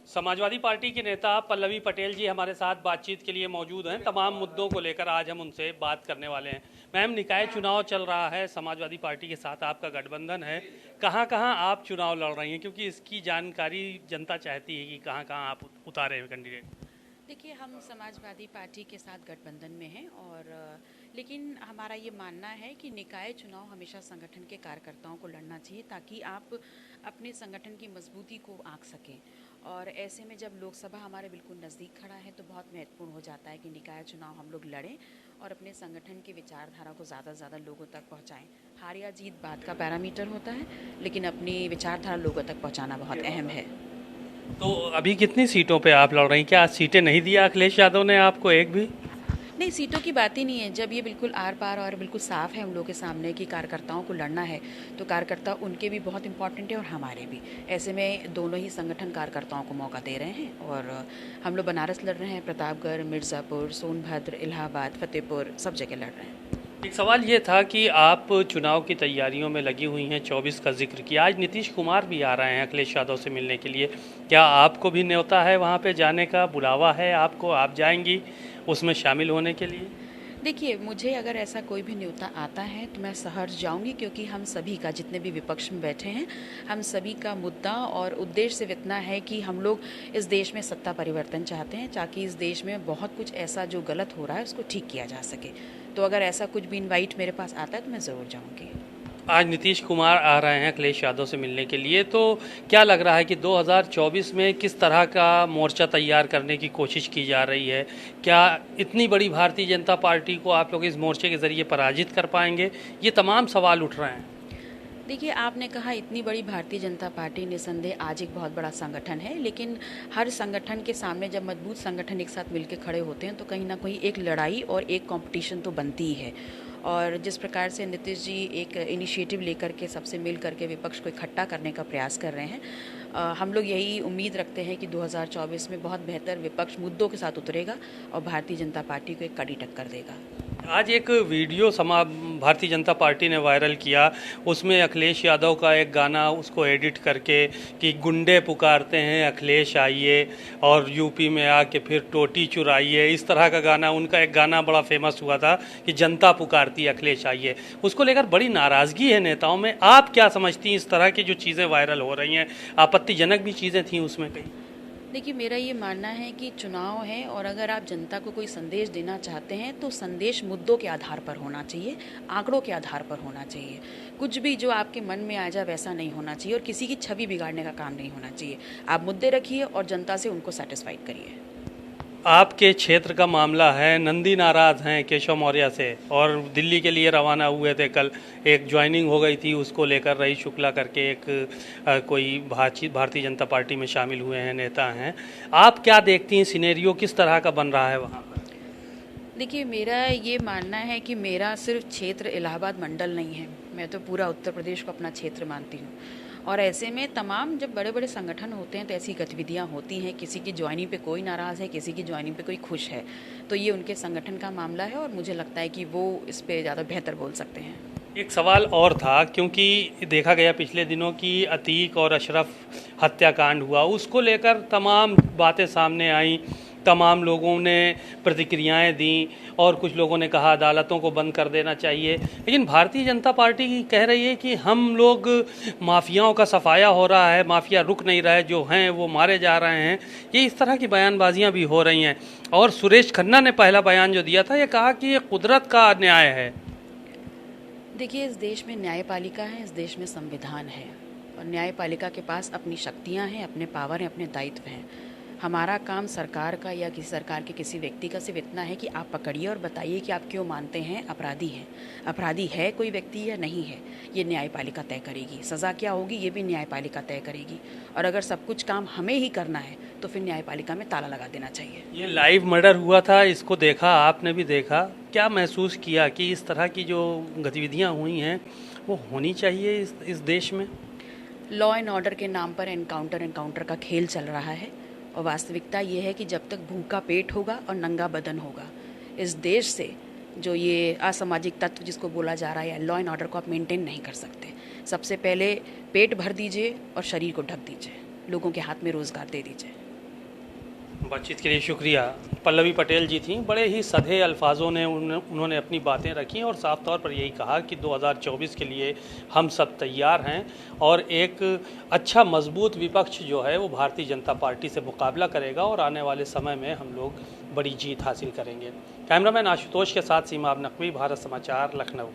Samajwadi party के नेता पल्लवी पटेल जी हमारे साथ बातचीत के लिए मौजूद हैं। तमाम मुद्दों को लेकर आज हम उनसे बात करने वाले हैं। मैम, निकाय चुनाव चल रहा है, समाजवादी पार्टी के साथ आपका गठबंधन है। कहाँ कहाँ आप चुनाव लड़ रही हैं, क्योंकि इसकी जानकारी जनता चाहती है कि कहाँ कहाँ आप उतारे हैं कैंडिडेट। देखिए, हम समाजवादी पार्टी के साथ गठबंधन में हैं और लेकिन हमारा ये मानना है कि निकाय चुनाव हमेशा संगठन के कार्यकर्ताओं को लड़ना चाहिए ताकि आप अपने संगठन की मजबूती को आंक सकें। और ऐसे में जब लोकसभा हमारे बिल्कुल नज़दीक खड़ा है तो बहुत महत्वपूर्ण हो जाता है कि निकाय चुनाव हम लोग लड़ें और अपने संगठन की विचारधारा को ज़्यादा से ज़्यादा लोगों तक पहुँचाएँ। हार या जीत बात का पैरामीटर होता है, लेकिन अपनी विचारधारा लोगों तक पहुँचाना बहुत अहम है। तो अभी कितनी सीटों पे आप लड़ रही हैं? क्या आज सीटें नहीं दिया अखिलेश यादव ने आपको एक भी? नहीं, सीटों की बात ही नहीं है। जब ये बिल्कुल आर पार और बिल्कुल साफ है हम लोग के सामने कि कार्यकर्ताओं को लड़ना है, तो कार्यकर्ता उनके भी बहुत इंपॉर्टेंट है और हमारे भी। ऐसे में दोनों ही संगठन कार्यकर्ताओं को मौका दे रहे हैं और हम लोग बनारस लड़ रहे हैं, प्रतापगढ़, मिर्ज़ापुर, सोनभद्र, इलाहाबाद, फतेहपुर, सब जगह लड़ रहे हैं। एक सवाल ये था कि आप चुनाव की तैयारियों में लगी हुई हैं, 24 का जिक्र किया। आज नीतीश कुमार भी आ रहे हैं अखिलेश यादव से मिलने के लिए। क्या आपको भी न्योता है वहाँ पे जाने का, बुलावा है आपको, आप जाएंगी उसमें शामिल होने के लिए? देखिए, मुझे अगर ऐसा कोई भी न्योता आता है तो मैं सहर्ष जाऊंगी, क्योंकि हम सभी का, जितने भी विपक्ष में बैठे हैं, हम सभी का मुद्दा और उद्देश्य सिर्फ इतना है कि हम लोग इस देश में सत्ता परिवर्तन चाहते हैं ताकि इस देश में बहुत कुछ ऐसा जो गलत हो रहा है उसको ठीक किया जा सके। तो अगर ऐसा कुछ भी इनवाइट मेरे पास आता है तो मैं ज़रूर जाऊँगी। आज नीतीश कुमार आ रहे हैं अखिलेश यादव से मिलने के लिए, तो क्या लग रहा है कि 2024 में किस तरह का मोर्चा तैयार करने की कोशिश की जा रही है? क्या इतनी बड़ी भारतीय जनता पार्टी को आप लोग इस मोर्चे के ज़रिए पराजित कर पाएंगे? ये तमाम सवाल उठ रहे हैं। देखिए, आपने कहा इतनी बड़ी भारतीय जनता पार्टी, निसंदेह आज एक बहुत बड़ा संगठन है, लेकिन हर संगठन के सामने जब मजबूत संगठन एक साथ मिलकर खड़े होते हैं तो कहीं ना कहीं एक लड़ाई और एक कंपटीशन तो बनती ही है। और जिस प्रकार से नीतीश जी एक इनिशिएटिव लेकर के सबसे मिल करके विपक्ष को इकट्ठा करने का प्रयास कर रहे हैं, हम लोग यही उम्मीद रखते हैं कि 2024 में बहुत बेहतर विपक्ष मुद्दों के साथ उतरेगा और भारतीय जनता पार्टी को एक कड़ी टक्कर देगा। आज एक वीडियो भारतीय जनता पार्टी ने वायरल किया, उसमें अखिलेश यादव का एक गाना उसको एडिट करके कि गुंडे पुकारते हैं अखिलेश आइए और यूपी में आके फिर टोटी चुराइए, इस तरह का गाना, उनका एक गाना बड़ा फेमस हुआ था कि जनता पुकारती है अखिलेश आइए। उसको लेकर बड़ी नाराज़गी है नेताओं में। आप क्या समझती हैं इस तरह की जो चीज़ें वायरल हो रही हैं? आपत्तिजनक भी चीज़ें थी उसमें कई। देखिए, मेरा ये मानना है कि चुनाव है और अगर आप जनता को कोई संदेश देना चाहते हैं तो संदेश मुद्दों के आधार पर होना चाहिए, आंकड़ों के आधार पर होना चाहिए। कुछ भी जो आपके मन में आ जाए वैसा नहीं होना चाहिए और किसी की छवि बिगाड़ने का काम नहीं होना चाहिए। आप मुद्दे रखिए और जनता से उनको सेटिस्फाइड करिए। आपके क्षेत्र का मामला है, नंदी नाराज हैं केशव मौर्य से और दिल्ली के लिए रवाना हुए थे कल। एक ज्वाइनिंग हो गई थी, उसको लेकर रईस शुक्ला करके एक कोई भारतीय जनता पार्टी में शामिल हुए हैं, नेता हैं। आप क्या देखती हैं, सिनेरियो किस तरह का बन रहा है वहाँ पर? देखिए, मेरा ये मानना है कि मेरा सिर्फ क्षेत्र इलाहाबाद मंडल नहीं है, मैं तो पूरा उत्तर प्रदेश को अपना क्षेत्र मानती हूँ। और ऐसे में तमाम जब बड़े बड़े संगठन होते हैं तो ऐसी गतिविधियाँ होती हैं, किसी की ज्वाइनिंग पे कोई नाराज़ है, किसी की ज्वाइनिंग पे कोई खुश है, तो ये उनके संगठन का मामला है और मुझे लगता है कि वो इस पर ज़्यादा बेहतर बोल सकते हैं। एक सवाल और था, क्योंकि देखा गया पिछले दिनों की अतीक और अशरफ हत्याकांड हुआ, उसको लेकर तमाम बातें सामने आई, तमाम लोगों ने प्रतिक्रियाएं दी और कुछ लोगों ने कहा अदालतों को बंद कर देना चाहिए। लेकिन भारतीय जनता पार्टी कह रही है कि हम लोग, माफियाओं का सफाया हो रहा है, माफिया रुक नहीं रहा है, जो हैं वो मारे जा रहे हैं। ये इस तरह की बयानबाजियां भी हो रही हैं। और सुरेश खन्ना ने पहला बयान जो दिया था, ये कहा कि ये कुदरत का न्याय है। देखिए, इस देश में न्यायपालिका है, इस देश में संविधान है और न्यायपालिका के पास अपनी शक्तियां हैं, अपने पावर हैं, अपने दायित्व हैं। हमारा काम सरकार का या किसी सरकार के किसी व्यक्ति का सिर्फ इतना है कि आप पकड़िए और बताइए कि आप क्यों मानते हैं अपराधी हैं। अपराधी है कोई व्यक्ति या नहीं है, ये न्यायपालिका तय करेगी। सज़ा क्या होगी ये भी न्यायपालिका तय करेगी। और अगर सब कुछ काम हमें ही करना है तो फिर न्यायपालिका में ताला लगा देना चाहिए। ये लाइव मर्डर हुआ था, इसको देखा, आपने भी देखा, क्या महसूस किया कि इस तरह की जो गतिविधियां हुई हैं वो होनी चाहिए इस देश में? लॉ एंड ऑर्डर के नाम पर एनकाउंटर का खेल चल रहा है और वास्तविकता ये है कि जब तक भूखा पेट होगा और नंगा बदन होगा, इस देश से जो ये असामाजिक तत्व जिसको बोला जा रहा है या लॉ एंड ऑर्डर को आप मेंटेन नहीं कर सकते। सबसे पहले पेट भर दीजिए और शरीर को ढक दीजिए, लोगों के हाथ में रोज़गार दे दीजिए। बातचीत के लिए शुक्रिया। पल्लवी पटेल जी थीं, बड़े ही सधे अल्फाजों ने उन्होंने अपनी बातें रखी और साफ तौर पर यही कहा कि 2024 के लिए हम सब तैयार हैं और एक अच्छा मजबूत विपक्ष जो है वो भारतीय जनता पार्टी से मुकाबला करेगा और आने वाले समय में हम लोग बड़ी जीत हासिल करेंगे। कैमरामैन आशुतोष के साथ सीमा नकवी, भारत समाचार, लखनऊ।